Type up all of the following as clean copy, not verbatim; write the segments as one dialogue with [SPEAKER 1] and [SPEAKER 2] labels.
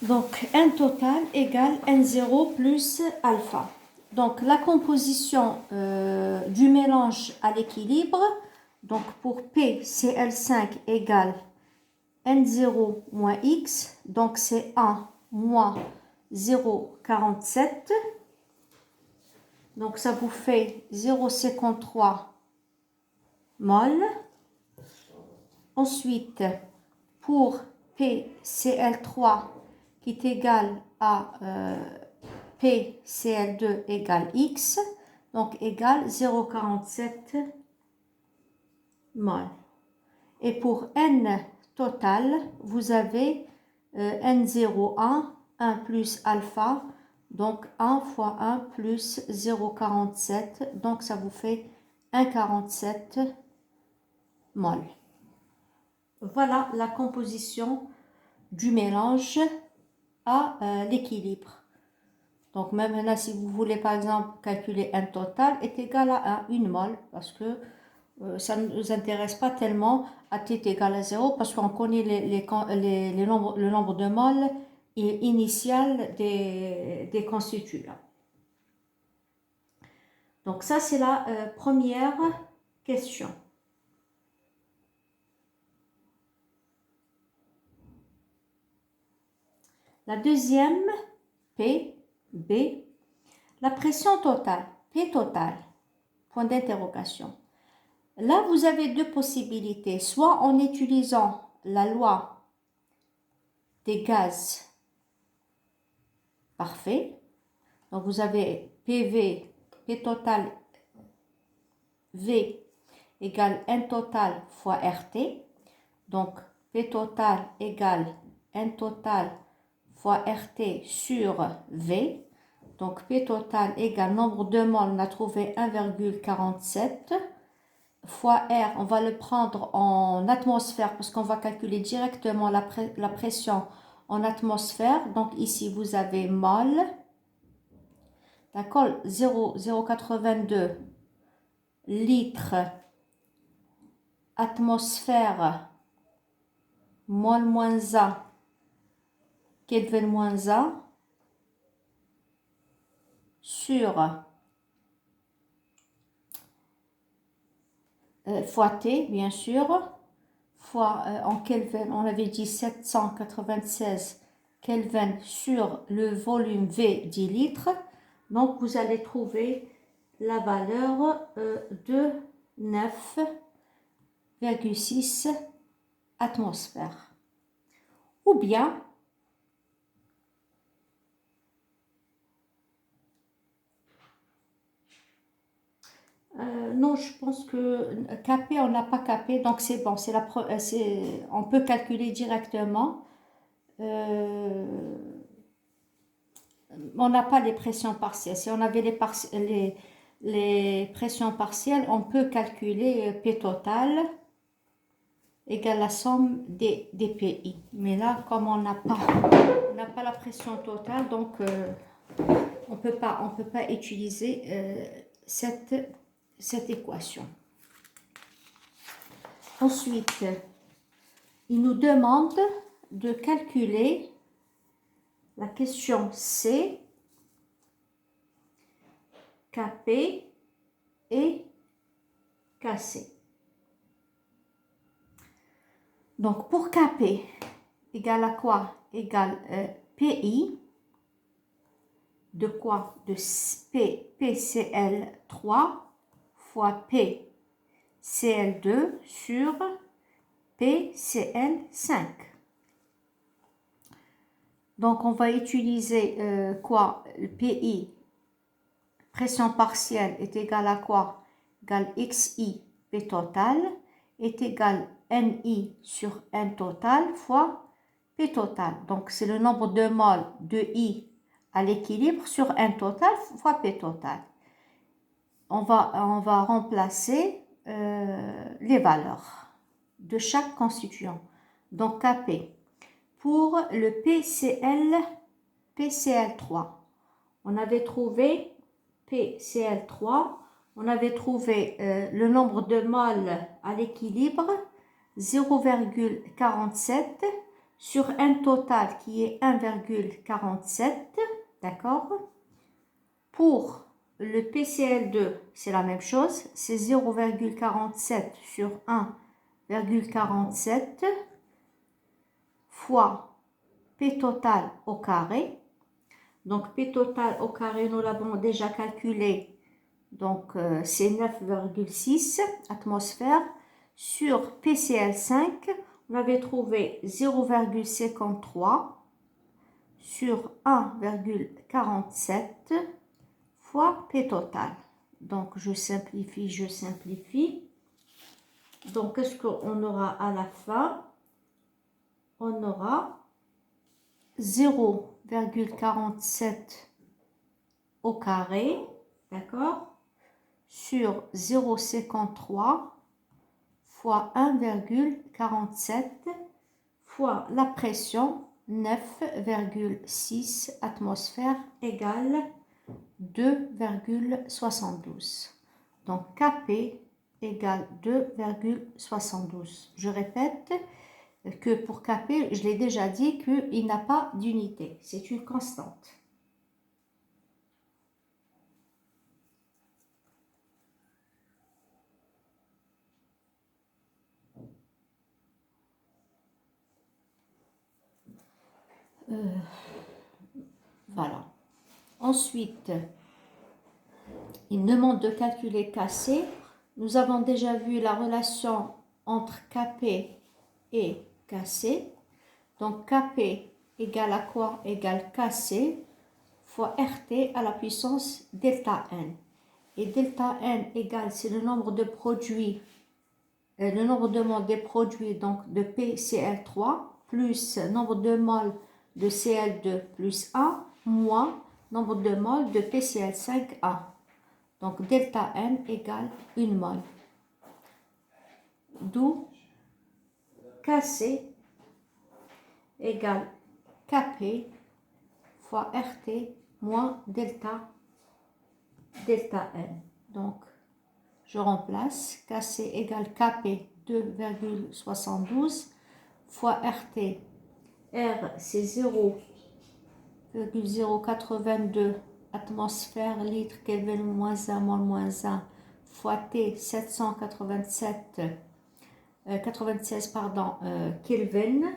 [SPEAKER 1] Donc, N total égale N0 plus alpha. Donc, la composition du mélange à l'équilibre, donc pour PCl5 égale N0 moins X, donc c'est 1 moins 0,47. Donc, ça vous fait 0,53 mol. Ensuite, pour PCl3 qui est égal à PCl2 égale X, donc égale 0,47 mol. Et pour N total, vous avez N01, 1 plus alpha, donc 1 fois 1 plus 0,47, donc ça vous fait 1,47 mol. Voilà la composition du mélange à l'équilibre. Donc même là, si vous voulez par exemple calculer N total est égal à 1 mol, parce que ça ne nous intéresse pas tellement à t est égal à 0, parce qu'on connaît le nombre de moles initial des constituants. Donc ça, c'est la première question. La deuxième, P, B, la pression totale, P totale, point d'interrogation. Là, vous avez deux possibilités, soit en utilisant la loi des gaz parfaits. Donc, vous avez PV, P total, V égale N total fois RT. Donc, P total égale N total fois RT sur V. Donc, P total égale nombre de moles, on a trouvé 1,47 fois R, on va le prendre en atmosphère parce qu'on va calculer directement la pression en atmosphère. Donc, ici, vous avez mol, d'accord, 0,82 litres atmosphère mol moins 1 Kelvin moins 1 sur fois T, bien sûr, fois en Kelvin, on avait dit 796 Kelvin sur le volume V 10 litres. Donc, vous allez trouver la valeur de 9,6 atmosphères. Ou bien, non, je pense que capé, on n'a pas capé, donc c'est bon, on peut calculer directement. On n'a pas les pressions partielles. Si on avait les pressions partielles, on peut calculer P total égale la somme des PI. Mais là, comme on n'a pas la pression totale, donc on peut pas utiliser cette équation. Ensuite, il nous demande de calculer la question C, KP et KC. Donc, pour KP, égale à quoi? Égale PI, de quoi? De PCl3 fois PCl2 sur PCl5. Donc, on va utiliser quoi? Le PI, pression partielle, est égal à quoi? Égale XI, P total, est égal NI sur N total fois P total. Donc, c'est le nombre de moles de I à l'équilibre sur N total fois P total. On va remplacer les valeurs de chaque constituant. Donc, KP. Pour le PCl3, on avait trouvé PCl3, on avait trouvé le nombre de moles à l'équilibre 0,47. sur n total qui est 1,47, d'accord? Pour le PCL2, c'est la même chose, c'est 0,47 sur 1,47 fois P total au carré. Donc P total au carré, nous l'avons déjà calculé, donc c'est 9,6 atmosphères. Sur PCL5, on avait trouvé 0,53 sur 1,47 fois P total. Donc je simplifie, je simplifie. Donc qu'est-ce qu'on aura à la fin? On aura 0,47 au carré, d'accord, sur 0,53 fois 1,47 fois la pression 9,6 atmosphères égale 2,72. Donc Kp égale 2,72. Je répète que pour Kp, je l'ai déjà dit qu'il n'a pas d'unité, c'est une constante. Voilà. Ensuite, il demande de calculer Kc. Nous avons déjà vu la relation entre Kp et Kc. Donc Kp égale à quoi? Égale Kc fois RT à la puissance delta n. Et delta n égale, c'est le nombre de produits, le nombre de moles des produits donc de PCl3 plus nombre de moles de Cl2 plus A moins nombre de moles de PCl5A. Donc delta n égale 1 mole. D'où Kc égale Kp fois RT moins delta n. Donc je remplace Kc égale Kp 2,72 fois RT. R c'est 0,082 atmosphère litre Kelvin moins 1 mol moins 1 fois T 96 pardon, Kelvin,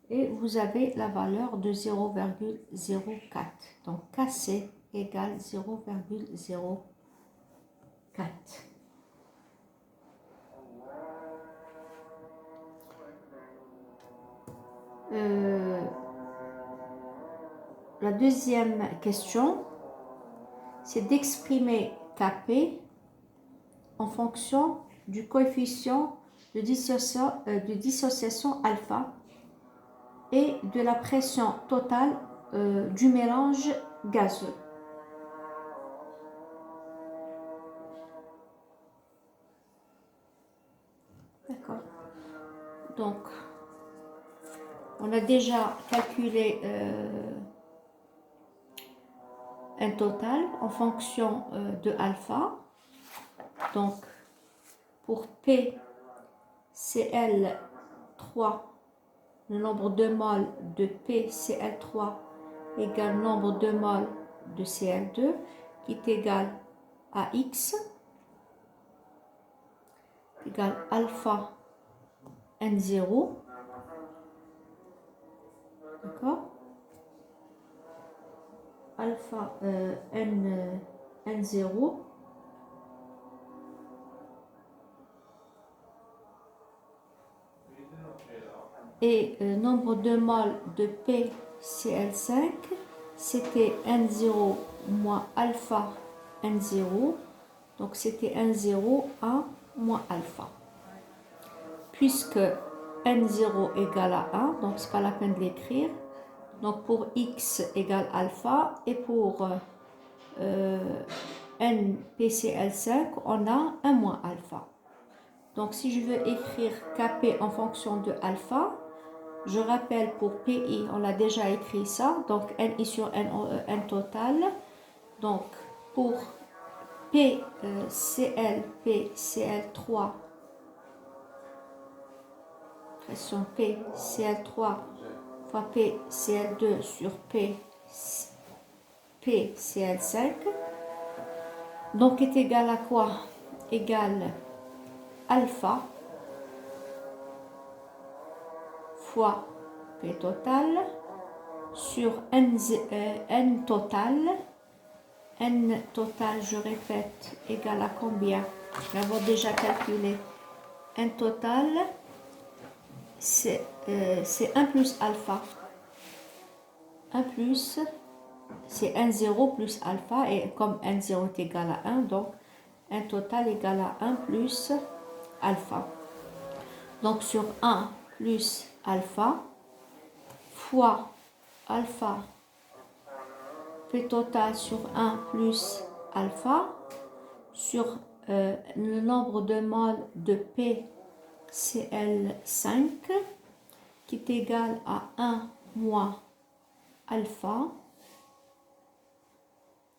[SPEAKER 1] et vous avez la valeur de 0,04. Donc Kc égale 0,04. La deuxième question, c'est d'exprimer Kp en fonction du coefficient de dissociation alpha et de la pression totale du mélange gazeux. D'accord. Donc, on a déjà calculé un total en fonction de alpha. Donc, pour PCl3, le nombre de moles de PCl3 égale nombre de moles de Cl2 qui est égal à X égale alpha N0. D'accord? Alpha N0 et nombre de moles de PCl5, c'était N0 moins alpha N0, donc c'était N0 1 moins alpha. Puisque N0 égale à 1, donc c'est pas la peine de l'écrire. Donc pour X égale alpha et pour NPCl5, on a 1 moins alpha. Donc si je veux écrire Kp en fonction de alpha, je rappelle pour PI, on l'a déjà écrit ça, donc NI sur N total. Donc pour PCl3, pression PCl3 fois PCl2 sur PCl5. Donc est égal à quoi? Égal alpha fois P total sur N total. N total, je répète, égal à combien? Nous l'avons déjà calculé. N total, c'est 1 plus alpha. 1 plus, c'est N0 plus alpha, et comme N0 est égal à 1, donc N total égal à 1 plus alpha. Donc sur 1 plus alpha fois alpha P total sur 1 plus alpha sur le nombre de moles de PCl5 qui est égal à 1 moins alpha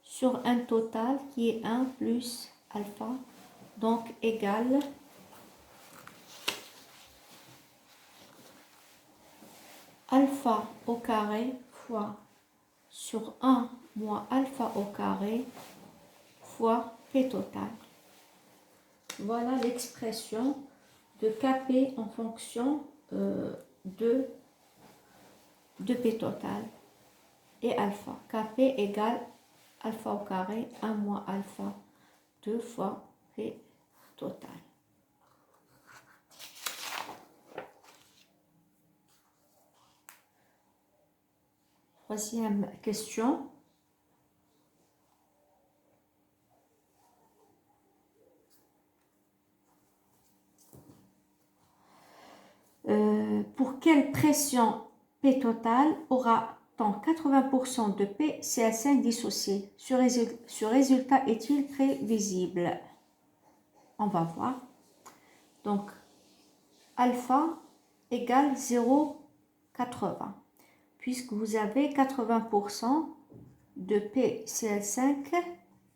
[SPEAKER 1] sur un total qui est 1 plus alpha, donc égal alpha au carré fois sur 1 moins alpha au carré fois P total. Voilà l'expression de Kp en fonction de P total et alpha. Kp égale alpha au carré 1 moins alpha 2 fois P total. Troisième question. Pour quelle pression P total aura-t-on 80% de PCl5 dissocié? Ce résultat est-il très visible? On va voir. Donc, alpha égale 0,80. Puisque vous avez 80% de PCl5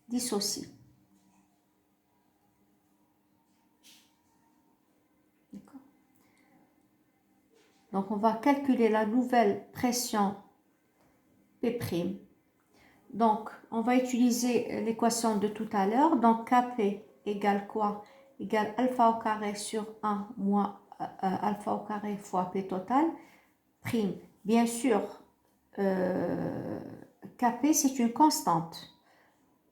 [SPEAKER 1] dissocié. D'accord. Donc, on va calculer la nouvelle pression P'. Donc, on va utiliser l'équation de tout à l'heure. Donc, Kp égale quoi? Égale alpha au carré sur 1 moins alpha au carré fois P total, prime. Bien sûr, Kp, c'est une constante.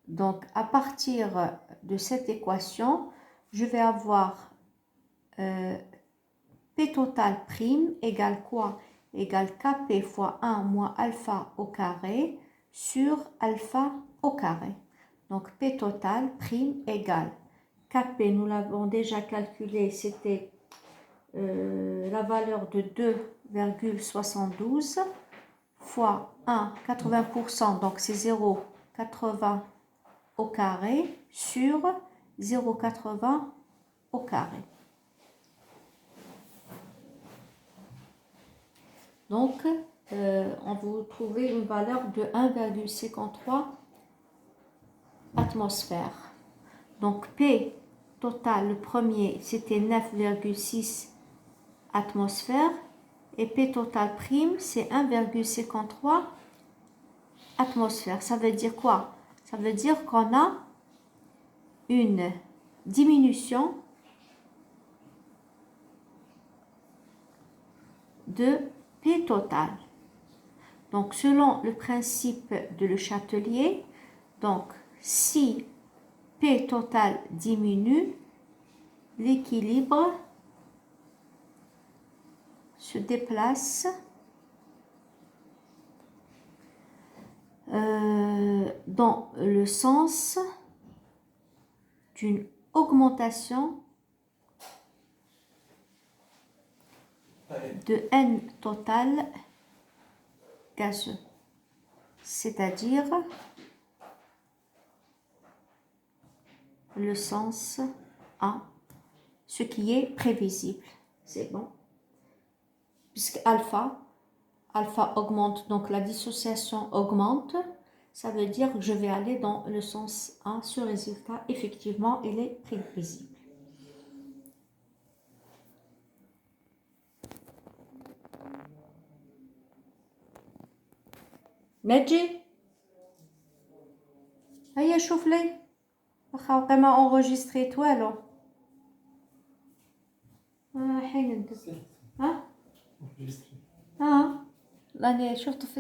[SPEAKER 1] Donc, à partir de cette équation, je vais avoir P total prime égale quoi? Égale Kp fois 1 moins alpha au carré sur alpha au carré. Donc, P total prime égale Kp, nous l'avons déjà calculé, c'était la valeur de 2,72 fois 1, 80%, donc c'est 0,80 au carré sur 0,80 au carré. Donc, on va trouver une valeur de 1,53 atmosphères. Donc, P total, le premier, c'était 9,6 atmosphères. Et P total prime, c'est 1,53 atmosphères. Ça veut dire quoi? Ça veut dire qu'on a une diminution de P total. Donc, selon le principe de Le Chatelier, donc, si P total diminue, l'équilibre se déplace dans le sens d'une augmentation de N total gazeux, c'est-à-dire le sens A, ce qui est prévisible. C'est bon. Puisque alpha augmente, donc la dissociation augmente, ça veut dire que je vais aller dans le sens A. Ce résultat, effectivement, il est prévisible. نجي هيا شوف لي واخا بقى ما enregistré والو حين ندز ها راني شفت في